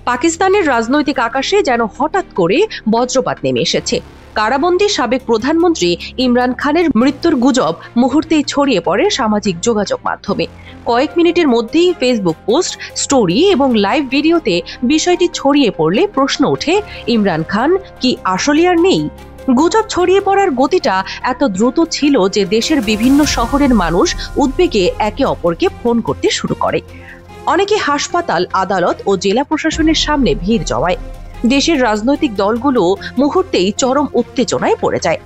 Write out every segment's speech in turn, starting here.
পাকিস্তানের রাজনৈতিক আকাশে যেন হঠাৎ করে বজ্রপাত নেমে এসেছে। কারাবন্দী সাবেক প্রধানমন্ত্রী ইমরান খানের মৃত্যুর গুজব মুহূর্তেই ছড়িয়ে পড়ে সামাজিক যোগাযোগ মাধ্যমে। কয়েক মিনিটের মধ্যেই ফেসবুক পোস্ট, স্টোরি এবং লাইভ ভিডিওতে বিষয়টি ছড়িয়ে পড়লে প্রশ্ন ওঠে, ইমরান খান কি আসলে আর নেই? গুজব ছড়িয়ে পড়ার গতিটা এত দ্রুত ছিল যে দেশের বিভিন্ন শহরের মানুষ উদ্বেগে একে অপরকে ফোন করতে শুরু করে। অনেকে হাসপাতাল, আদালত ও জেলা প্রশাসনের সামনে ভিড় জমায়। দেশের রাজনৈতিক দলগুলো মুহূর্তেই চরম উত্তেজনায় পড়ে যায়।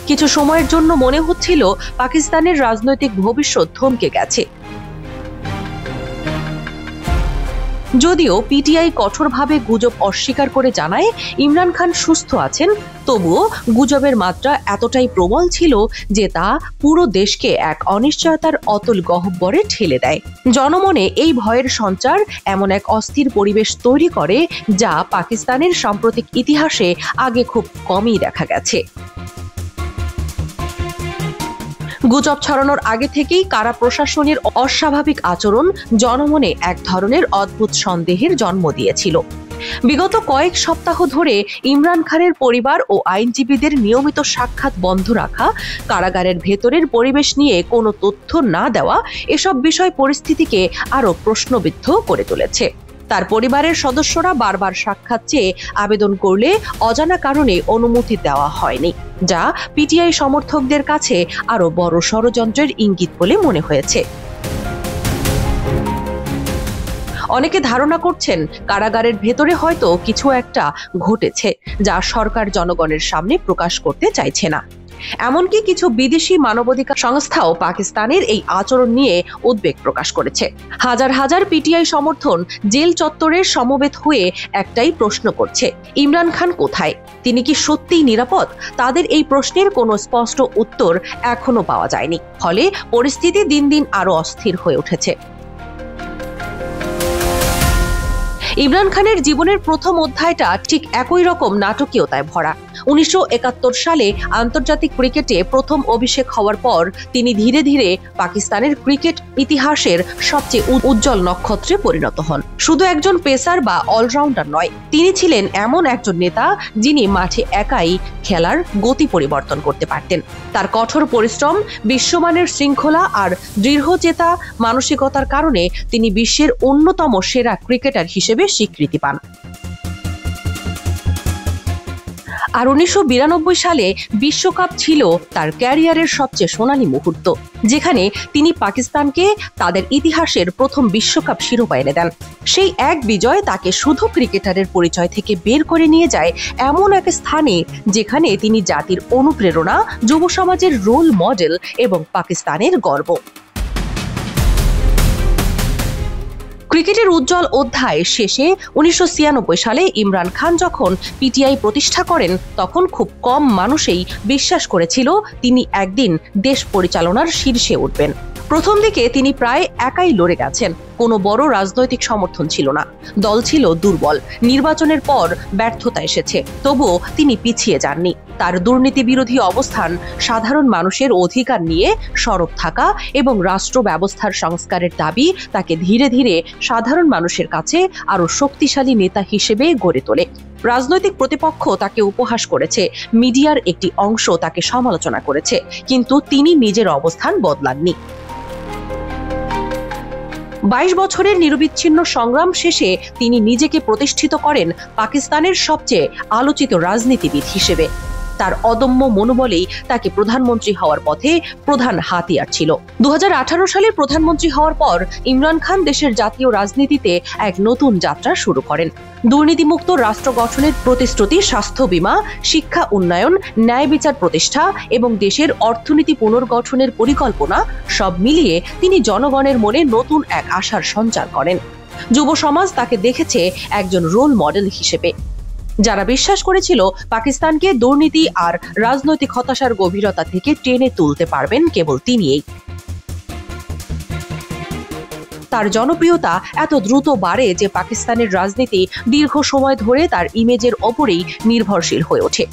কিছু সময়ের জন্য মনে হচ্ছিল পাকিস্তানের রাজনৈতিক ভবিষ্যৎ থমকে গেছে। যদিও পিটিআই কঠোরভাবে গুজব অস্বীকার করে জানায় ইমরান খান সুস্থ আছেন, তবুও গুজবের মাত্রা এতটাই প্রবল ছিল যে তা পুরো দেশকে এক অনিশ্চয়তার অতল গহ্বরে ঠেলে দেয়। জনমনে এই ভয়ের সঞ্চার এমন এক অস্থির পরিবেশ তৈরি করে যা পাকিস্তানের সাম্প্রতিক ইতিহাসে আগে খুব কমই দেখা গেছে। গুজব ছড়ানোর আগে থেকেই কারা প্রশাসনের অস্বাভাবিক আচরণ জনমনে এক ধরনের অদ্ভুত সন্দেহের জন্ম দিয়েছিল। বিগত কয়েক সপ্তাহ ধরে ইমরান খানের পরিবার ও আইনজীবীদের নিয়মিত সাক্ষাৎ বন্ধ রাখা, কারাগারের ভেতরের পরিবেশ নিয়ে কোনো তথ্য না দেওয়া, এসব বিষয় পরিস্থিতিকে আরো প্রশ্নবিদ্ধ করে তুলেছে। তার পরিবারের সদস্যরা বারবার সাক্ষাৎ চেয়ে আবেদন করলে অজানা কারণে অনুমতি দেওয়া হয়নি, যা পিটিআই সমর্থকদের কাছে আরো বড় ষড়যন্ত্রের ইঙ্গিত বলে মনে হয়েছে। অনেকে ধারণা করছেন কারাগারের ভেতরে হয়তো কিছু একটা ঘটেছে যা সরকার জনগণের সামনে প্রকাশ করতে চাইছে না। এমনকি কিছু বিদেশি মানবাধিকার সংস্থাও পাকিস্তানের এই আচরণ নিয়ে উদ্বেগ প্রকাশ করেছে। হাজার হাজার পিটিআই সমর্থন জেল চত্বরের সমবেত হয়ে একটাই প্রশ্ন করছে, ইমরান খান কোথায়? তিনি কি সত্যিই নিরাপদ? তাদের এই প্রশ্নের কোনো স্পষ্ট উত্তর এখনো পাওয়া যায়নি। ফলে পরিস্থিতি দিন দিন আরো অস্থির হয়ে উঠেছে। ইমরান খানের জীবনের প্রথম অধ্যায়টা ঠিক একই রকম নাটকীয়তায় ভরা। 1971 সালে আন্তর্জাতিক ক্রিকেটে প্রথম অভিষেক হওয়ার পর তিনি ধীরে ধীরে পাকিস্তানের ক্রিকেট ইতিহাসের সবচেয়ে উজ্জ্বল নক্ষত্রে পরিণত হন। শুধু একজন পেসার বা অলরাউন্ডার নয়, তিনি ছিলেন এমন একজন নেতা যিনি মাঠে একাই খেলার গতি পরিবর্তন করতে পারতেন। তার কঠোর পরিশ্রম, বিশ্বমানের শৃঙ্খলা আর দৃঢ়চেতা মানসিকতার কারণে তিনি বিশ্বের অন্যতম সেরা ক্রিকেটার হিসেবে স্বীকৃতি পান। আর 1992 সালে বিশ্বকাপ ছিল তার ক্যারিয়ারের সবচেয়ে সোনালী মুহূর্ত, যেখানে তিনি পাকিস্তানকে তাদের ইতিহাসের প্রথম বিশ্বকাপ শিরোপা এনে দেন। সেই এক বিজয় তাকে শুধু ক্রিকেটারের পরিচয় থেকে বের করে নিয়ে যায় এমন এক স্থানে যেখানে তিনি জাতির অনুপ্রেরণা, যুব সমাজের রোল মডেল এবং পাকিস্তানের গর্ব। ক্রিকেটের উজ্জ্বল অধ্যায় শেষে 1996 সালে ইমরান খান যখন পিটিআই প্রতিষ্ঠা করেন, তখন খুব কম মানুষই বিশ্বাস করেছিল তিনি একদিন দেশ পরিচালনার শীর্ষে উঠবেন। প্রথম দিকে তিনি প্রায় একাই লড়ে গেছেন, কোনো বড় রাজনৈতিক সমর্থন ছিল না, দল ছিল দুর্বল। নির্বাচনের পর ব্যর্থতা এসেছে, তবুও তিনি পিছিয়ে যাননি। তার দুর্নীতি বিরোধী অবস্থান, সাধারণ মানুষের অধিকার নিয়ে সরব থাকা এবং রাষ্ট্র ব্যবস্থার সংস্কারের দাবি তাকে ধীরে ধীরে সাধারণ মানুষের কাছে আরো শক্তিশালী নেতা হিসেবে গড়ে তোলে। রাজনৈতিক প্রতিপক্ষ তাকে উপহাস করেছে, মিডিয়ার একটি অংশ তাকে সমালোচনা করেছে, কিন্তু তিনি নিজের অবস্থান বদলাননি। 22 বছরের নিরবিচ্ছিন্ন সংগ্রাম শেষে তিনি নিজেকে প্রতিষ্ঠিত করেন পাকিস্তানের সবচেয়ে আলোচিত রাজনীতিবিদ হিসেবে। তার অদম্য মনোবলেই তাকে প্রধানমন্ত্রী হওয়ার পথে প্রধান হাতিয়ার ছিল। 2018 সালে প্রধানমন্ত্রী হওয়ার পর ইমরান খান দেশের জাতীয় রাজনীতিতে এক নতুন যাত্রা শুরু করেন। দুর্নীতিমুক্ত রাষ্ট্র গঠনের প্রতিশ্রুতি, স্বাস্থ্য বীমা, শিক্ষা উন্নয়ন, ন্যায় বিচার প্রতিষ্ঠা এবং দেশের অর্থনীতি পুনর্গঠনের পরিকল্পনা, সব মিলিয়ে তিনি জনগণের মনে নতুন এক আশার সঞ্চার করেন। যুব সমাজ তাকে দেখেছে একজন রোল মডেল হিসেবে। যারা বিশ্বাস করেছিল পাকিস্তানকে দুর্নীতি আর রাজনৈতিক হতাশার গভীরতা থেকে টেনে তুলতে পারবেন কেবল তিনিই। তার জনপ্রিয়তা এত দ্রুত বাড়ে যে পাকিস্তানের রাজনীতি দীর্ঘ সময় ধরে তার ইমেজের ওপরেই নির্ভরশীল হয়ে ওঠে।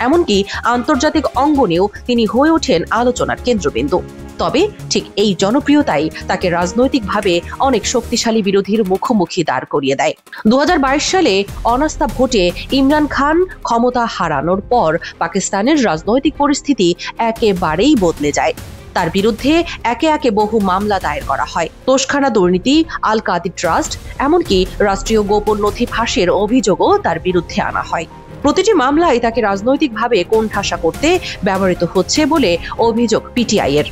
এমনকি আন্তর্জাতিক অঙ্গনেও তিনি হয়ে ওঠেন আলোচনার কেন্দ্রবিন্দু। তবে ঠিক এই জনপ্রিয়তাই তাকে রাজনৈতিকভাবে অনেক শক্তিশালী বিরোধীর মুখোমুখি দাঁড় করিয়ে দেয়। 2022 সালে অনাস্থা ভোটে ইমরান খান ক্ষমতা হারানোর পর পাকিস্তানের রাজনৈতিক পরিস্থিতি একেবারেই বদলে যায়। তার বিরুদ্ধে একে একে বহু মামলা দায়ের করা হয়। তোশখানা দুর্নীতি, আল কাদি ট্রাস্ট, এমনকি রাষ্ট্রীয় গোপন নথি ফাঁসের অভিযোগও তার বিরুদ্ধে আনা হয়। প্রতিটি মামলায় তাকে রাজনৈতিকভাবে কোণঠাসা করতে ব্যবহৃত হচ্ছে বলে অভিযোগ পিটিআই এর।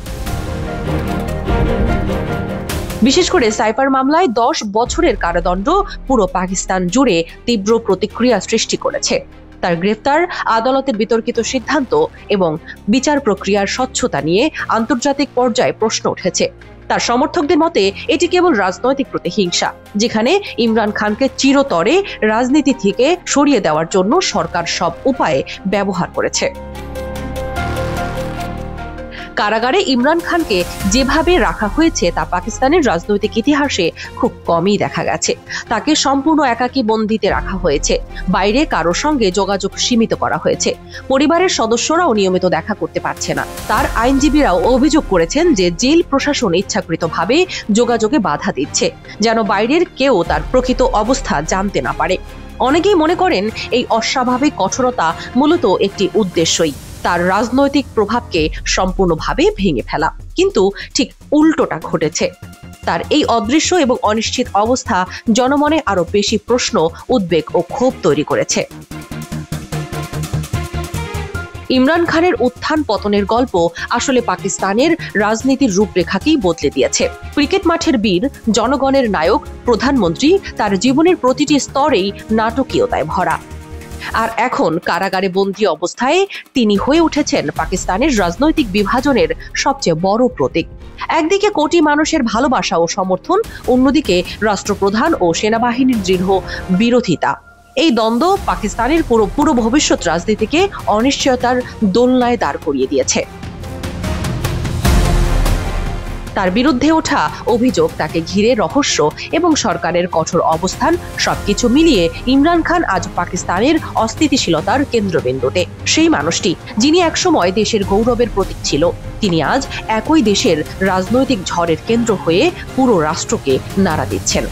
বিশেষ করে সাইফার মামলায় 10 বছরের কারাদণ্ড পুরো পাকিস্তান জুড়ে তীব্র প্রতিক্রিয়া সৃষ্টি করেছে। তার গ্রেফতার, আদালতের বিতর্কিত সিদ্ধান্ত এবং বিচার প্রক্রিয়ার স্বচ্ছতা নিয়ে আন্তর্জাতিক পর্যায়ে প্রশ্ন উঠেছে। তার সমর্থকদের মতে এটি কেবল রাজনৈতিক প্রতিহিংসা, যেখানে ইমরান খানকে চিরতরে রাজনীতি থেকে সরিয়ে দেওয়ার জন্য সরকার সব উপায়ে ব্যবহার করেছে। কারাগারে ইমরান খানকে যেভাবে রাখা হয়েছে তা পাকিস্তানের রাজনৈতিক ইতিহাসে খুব কমই দেখা গেছে। তাকে সম্পূর্ণ একাকী বন্দিতে রাখা হয়েছে। বাইরে কারোর সঙ্গে যোগাযোগ সীমিত করা হয়েছে। পরিবারের সদস্যরাও নিয়মিত দেখা করতে পারছে না। তার আইনজীবীরাও অভিযোগ করেছেন যে জেল প্রশাসন ইচ্ছাকৃতভাবে যোগাযোগে বাধা দিচ্ছে, যেন বাইরের কেউ তার প্রকৃত অবস্থা জানতে না পারে। অনেকেই মনে করেন এই অস্বাভাবিক কঠোরতা মূলত একটি উদ্দেশ্যই, তার রাজনৈতিক প্রভাবকে সম্পূর্ণভাবে ভেঙে ফেলা। কিন্তু ঠিক উল্টোটা ঘটেছে। তার এই অদৃশ্য এবং অনিশ্চিত অবস্থা জনমনে আরো বেশি প্রশ্ন, উদ্বেগ ও ক্ষোভ তৈরি করেছে। ইমরান খানের উত্থান পতনের গল্প আসলে পাকিস্তানের রাজনীতির রূপরেখাকেই বদলে দিয়েছে। ক্রিকেট মাঠের বীর, জনগণের নায়ক, প্রধানমন্ত্রী, তার জীবনের প্রতিটি স্তরেই নাটকীয়তায় ভরা। আর এখন কারাগারে বন্দী অবস্থায় তিনি হয়ে উঠেছেন পাকিস্তানের রাজনৈতিক বিভাজনের সবচেয়ে বড় প্রতীক। একদিকে কোটি মানুষের ভালোবাসা ও সমর্থন, অন্যদিকে রাষ্ট্রপ্রধান ও সেনাবাহিনীর দৃঢ় বিরোধিতা। এই দ্বন্দ্ব পাকিস্তানের পুরো ভবিষ্যৎ রাজনীতিকে অনিশ্চয়তার দোলনায় দাঁড় করিয়ে দিয়েছে। তার বিরুদ্ধে ওঠা অভিযোগ, তাকে ঘিরে রহস্য এবং সরকারের কঠোর অবস্থান সবকিছু মিলিয়ে ইমরান খান আজ পাকিস্তানের অস্থিতিশীলতার কেন্দ্রবিন্দুতে। সেই মানুষটি যিনি একসময় দেশের গৌরবের প্রতীক ছিল, তিনি আজ একই দেশের রাজনৈতিক ঝড়ের কেন্দ্র হয়ে পুরো রাষ্ট্রকে নাড়া দিচ্ছেন।